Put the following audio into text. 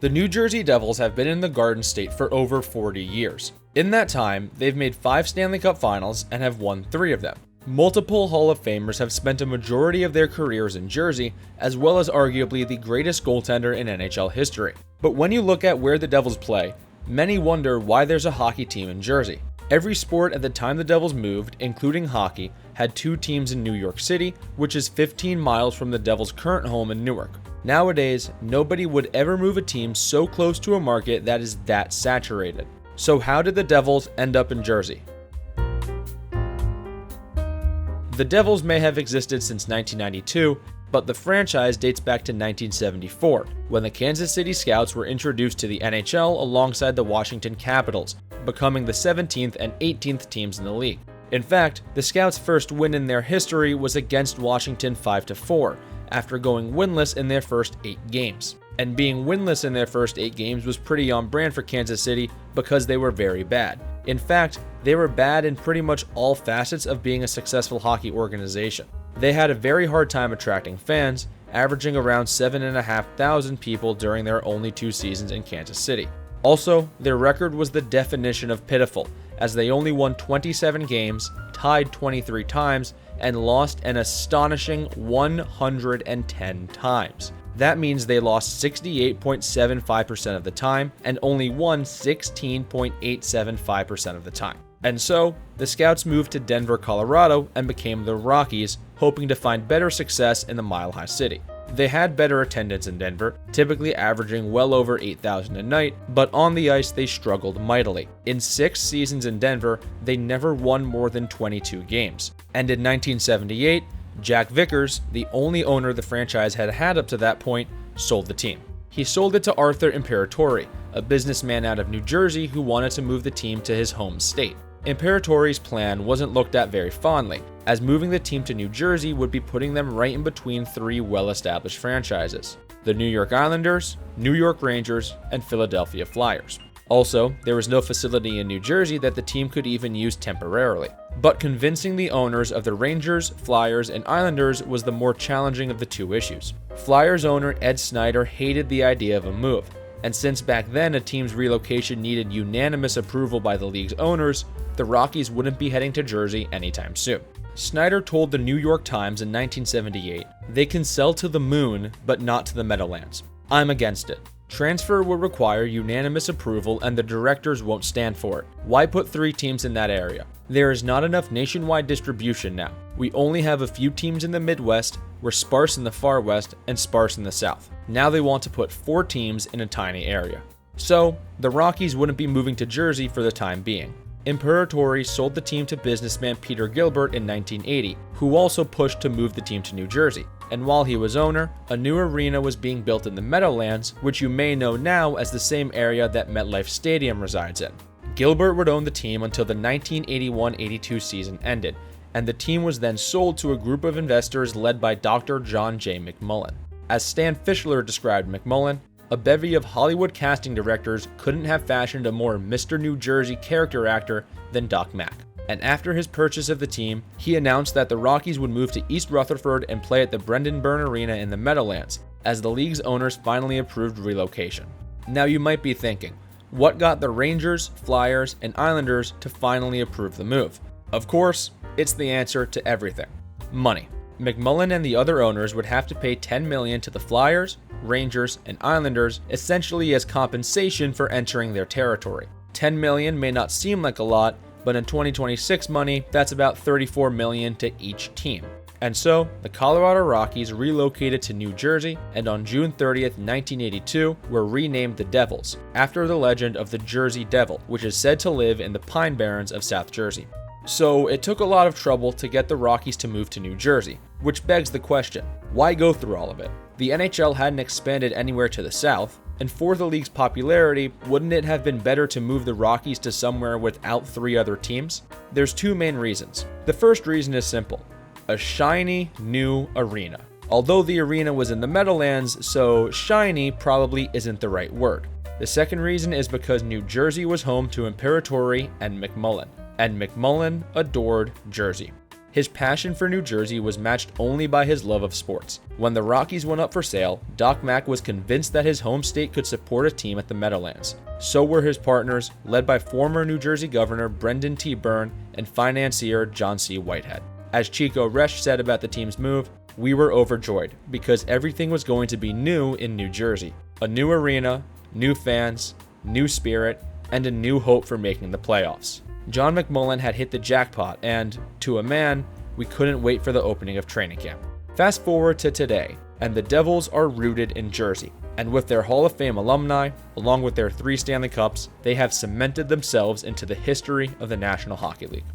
The New Jersey Devils have been in the Garden State for over 40 years. In that time, they've made 5 Stanley Cup Finals and have won 3 of them. Multiple Hall of Famers have spent a majority of their careers in Jersey, as well as arguably the greatest goaltender in NHL history. But when you look at where the Devils play, many wonder why there's a hockey team in Jersey. Every sport at the time the Devils moved, including hockey, had 2 teams in New York City, which is 15 miles from the Devils' current home in Newark. Nowadays, nobody would ever move a team so close to a market that is that saturated. So how did the Devils end up in Jersey? The Devils may have existed since 1992, but the franchise dates back to 1974, when the Kansas City Scouts were introduced to the NHL alongside the Washington Capitals, becoming the 17th and 18th teams in the league. In fact, the Scouts' first win in their history was against Washington 5-4, after going winless in their first 8 games. And being winless in their first 8 games was pretty on brand for Kansas City because they were very bad. In fact, they were bad in pretty much all facets of being a successful hockey organization. They had a very hard time attracting fans, averaging around 7,500 people during their only 2 seasons in Kansas City. Also, their record was the definition of pitiful, as they only won 27 games, tied 23 times, and lost an astonishing 110 times. That means they lost 68.75% of the time and only won 16.875% of the time. And so, the Scouts moved to Denver, Colorado and became the Rockies, hoping to find better success in the Mile High City. They had better attendance in Denver, typically averaging well over 8,000 a night, but on the ice they struggled mightily. In 6 seasons in Denver, they never won more than 22 games. And in 1978, Jack Vickers, the only owner the franchise had had up to that point, sold the team. He sold it to Arthur Imperatori, a businessman out of New Jersey who wanted to move the team to his home state. Imperatori's plan wasn't looked at very fondly, as moving the team to New Jersey would be putting them right in between 3 well-established franchises: the New York Islanders, New York Rangers, and Philadelphia Flyers. Also, there was no facility in New Jersey that the team could even use temporarily. But convincing the owners of the Rangers, Flyers, and Islanders was the more challenging of the 2 issues. Flyers owner Ed Snider hated the idea of a move, and since back then a team's relocation needed unanimous approval by the league's owners, the Rockies wouldn't be heading to Jersey anytime soon. Snider told the New York Times in 1978, "They can sell to the moon, but not to the Meadowlands. I'm against it. Transfer will require unanimous approval and the directors won't stand for it. Why put 3 teams in that area? There is not enough nationwide distribution now. We only have a few teams in the Midwest, we're sparse in the Far West, and sparse in the South. Now they want to put 4 teams in a tiny area." So, the Rockies wouldn't be moving to Jersey for the time being. Imperatori sold the team to businessman Peter Gilbert in 1980, who also pushed to move the team to New Jersey. And while he was owner, a new arena was being built in the Meadowlands, which you may know now as the same area that MetLife Stadium resides in. Gilbert would own the team until the 1981-82 season ended, and the team was then sold to a group of investors led by Dr. John J. McMullen. As Stan Fischler described McMullen, "A bevy of Hollywood casting directors couldn't have fashioned a more Mr. New Jersey character actor than Doc Mack." And after his purchase of the team, he announced that the Rockies would move to East Rutherford and play at the Brendan Byrne Arena in the Meadowlands, as the league's owners finally approved relocation. Now you might be thinking, what got the Rangers, Flyers, and Islanders to finally approve the move? Of course, it's the answer to everything: money. McMullen and the other owners would have to pay $10 million to the Flyers, Rangers, and Islanders, essentially as compensation for entering their territory. $10 million may not seem like a lot, but in 2026 money, that's about $34 million to each team. And so, the Colorado Rockies relocated to New Jersey, and on June 30th, 1982, were renamed the Devils, after the legend of the Jersey Devil, which is said to live in the Pine Barrens of South Jersey. So it took a lot of trouble to get the Rockies to move to New Jersey, which begs the question, why go through all of it? The NHL hadn't expanded anywhere to the south, and for the league's popularity, wouldn't it have been better to move the Rockies to somewhere without 3 other teams? There's 2 main reasons. The first reason is simple: a shiny, new arena. Although the arena was in the Meadowlands, so shiny probably isn't the right word. The second reason is because New Jersey was home to Imperatori and McMullen adored Jersey. His passion for New Jersey was matched only by his love of sports. When the Rockies went up for sale, Doc Mack was convinced that his home state could support a team at the Meadowlands. So were his partners, led by former New Jersey Governor Brendan T. Byrne and financier John C. Whitehead. As Chico Resch said about the team's move, "We were overjoyed because everything was going to be new in New Jersey. A new arena, new fans, new spirit, and a new hope for making the playoffs." John McMullen had hit the jackpot, and, to a man, we couldn't wait for the opening of training camp. Fast forward to today, and the Devils are rooted in Jersey. And with their Hall of Fame alumni, along with their 3 Stanley Cups, they have cemented themselves into the history of the National Hockey League.